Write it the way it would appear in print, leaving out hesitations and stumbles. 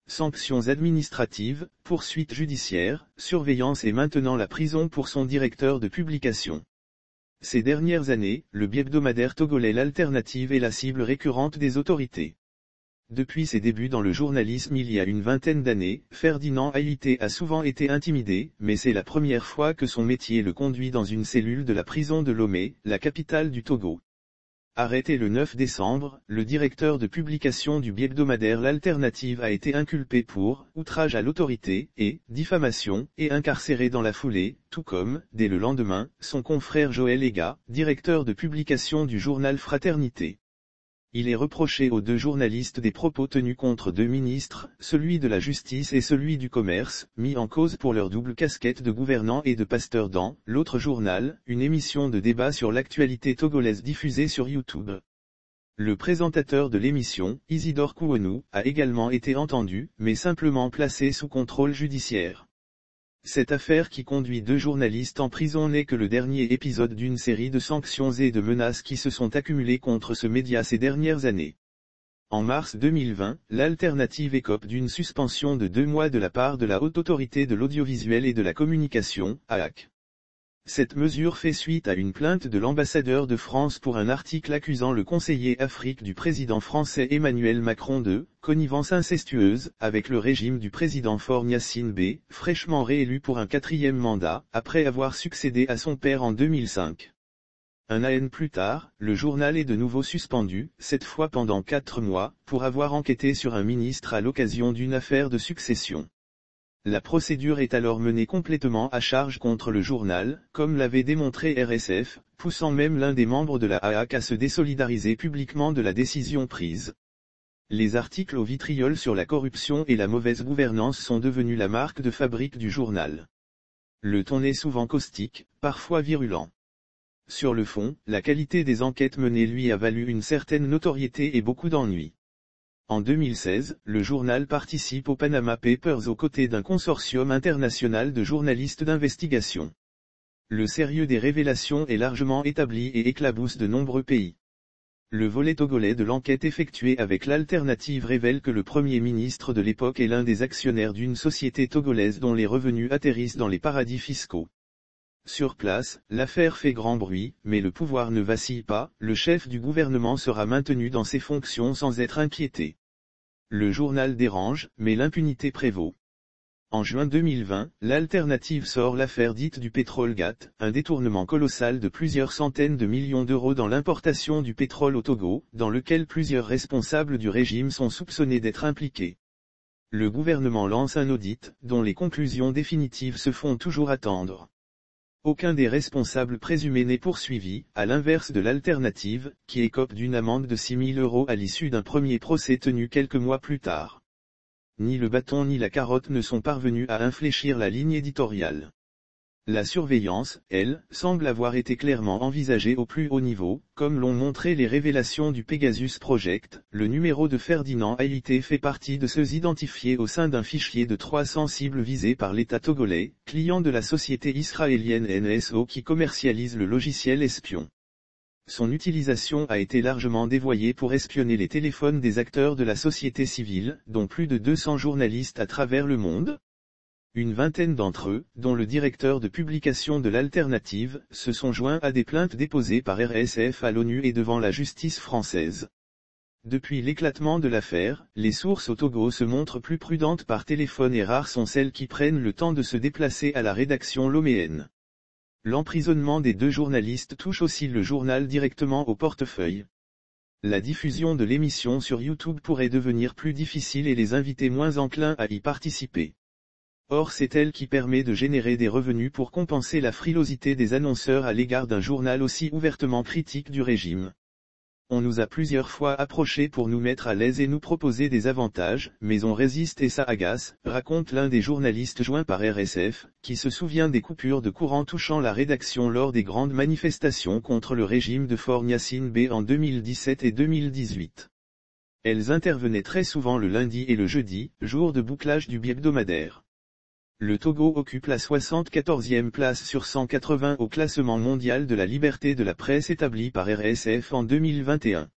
Sanctions administratives, poursuites judiciaires, surveillance et maintenant la prison pour son directeur de publication. Ces dernières années, le biebdomadaire togolais L'Alternative est la cible récurrente des autorités. Depuis ses débuts dans le journalisme il y a une vingtaine d'années, Ferdinand Haïté a souvent été intimidé, mais c'est la première fois que son métier le conduit dans une cellule de la prison de Lomé, la capitale du Togo. Arrêté le 9 décembre, le directeur de publication du biebdomadaire L'Alternative a été inculpé pour outrage à l'autorité et diffamation et incarcéré dans la foulée, tout comme, dès le lendemain, son confrère Joël Ega, directeur de publication du journal Fraternité. Il est reproché aux deux journalistes des propos tenus contre deux ministres, celui de la Justice et celui du Commerce, mis en cause pour leur double casquette de gouvernant et de pasteur dans l'autre journal, une émission de débat sur l'actualité togolaise diffusée sur YouTube. Le présentateur de l'émission, Isidore Kouonou, a également été entendu, mais simplement placé sous contrôle judiciaire. Cette affaire qui conduit deux journalistes en prison n'est que le dernier épisode d'une série de sanctions et de menaces qui se sont accumulées contre ce média ces dernières années. En mars 2020, L'Alternative écope d'une suspension de 2 mois de la part de la Haute Autorité de l'Audiovisuel et de la Communication, AAC. Cette mesure fait suite à une plainte de l'ambassadeur de France pour un article accusant le conseiller Afrique du président français Emmanuel Macron de « connivence incestueuse » avec le régime du président Faure Gnassingbé B, fraîchement réélu pour un 4e mandat, après avoir succédé à son père en 2005. Un an plus tard, le journal est de nouveau suspendu, cette fois pendant 4 mois, pour avoir enquêté sur un ministre à l'occasion d'une affaire de succession. La procédure est alors menée complètement à charge contre le journal, comme l'avait démontré RSF, poussant même l'un des membres de la AAC à se désolidariser publiquement de la décision prise. Les articles au vitriol sur la corruption et la mauvaise gouvernance sont devenus la marque de fabrique du journal. Le ton est souvent caustique, parfois virulent. Sur le fond, la qualité des enquêtes menées lui a valu une certaine notoriété et beaucoup d'ennuis. En 2016, le journal participe aux Panama Papers aux côtés d'un consortium international de journalistes d'investigation. Le sérieux des révélations est largement établi et éclabousse de nombreux pays. Le volet togolais de l'enquête effectuée avec L'Alternative révèle que le Premier ministre de l'époque est l'un des actionnaires d'une société togolaise dont les revenus atterrissent dans les paradis fiscaux. Sur place, l'affaire fait grand bruit, mais le pouvoir ne vacille pas, le chef du gouvernement sera maintenu dans ses fonctions sans être inquiété. Le journal dérange, mais l'impunité prévaut. En juin 2020, L'Alternative sort l'affaire dite du Pétrole-Gat, un détournement colossal de plusieurs centaines de millions d'euros dans l'importation du pétrole au Togo, dans lequel plusieurs responsables du régime sont soupçonnés d'être impliqués. Le gouvernement lance un audit, dont les conclusions définitives se font toujours attendre. Aucun des responsables présumés n'est poursuivi, à l'inverse de L'Alternative, qui écope d'une amende de 6 000 € à l'issue d'un premier procès tenu quelques mois plus tard. Ni le bâton ni la carotte ne sont parvenus à infléchir la ligne éditoriale. La surveillance, elle, semble avoir été clairement envisagée au plus haut niveau, comme l'ont montré les révélations du Pegasus Project. Le numéro de Ferdinand Haïté fait partie de ceux identifiés au sein d'un fichier de 300 cibles visées par l'État togolais, client de la société israélienne NSO qui commercialise le logiciel espion. Son utilisation a été largement dévoyée pour espionner les téléphones des acteurs de la société civile, dont plus de 200 journalistes à travers le monde. Une vingtaine d'entre eux, dont le directeur de publication de L'Alternative, se sont joints à des plaintes déposées par RSF à l'ONU et devant la justice française. Depuis l'éclatement de l'affaire, les sources au Togo se montrent plus prudentes par téléphone et rares sont celles qui prennent le temps de se déplacer à la rédaction loméenne. L'emprisonnement des deux journalistes touche aussi le journal directement au portefeuille. La diffusion de l'émission sur YouTube pourrait devenir plus difficile et les invités moins enclins à y participer. Or c'est elle qui permet de générer des revenus pour compenser la frilosité des annonceurs à l'égard d'un journal aussi ouvertement critique du régime. On nous a plusieurs fois approchés pour nous mettre à l'aise et nous proposer des avantages, mais on résiste et ça agace, raconte l'un des journalistes joints par RSF, qui se souvient des coupures de courant touchant la rédaction lors des grandes manifestations contre le régime de Faure Gnassingbé en 2017 et 2018. Elles intervenaient très souvent le lundi et le jeudi, jour de bouclage du biebdomadaire. Le Togo occupe la 74e place sur 180 au classement mondial de la liberté de la presse établi par RSF en 2021.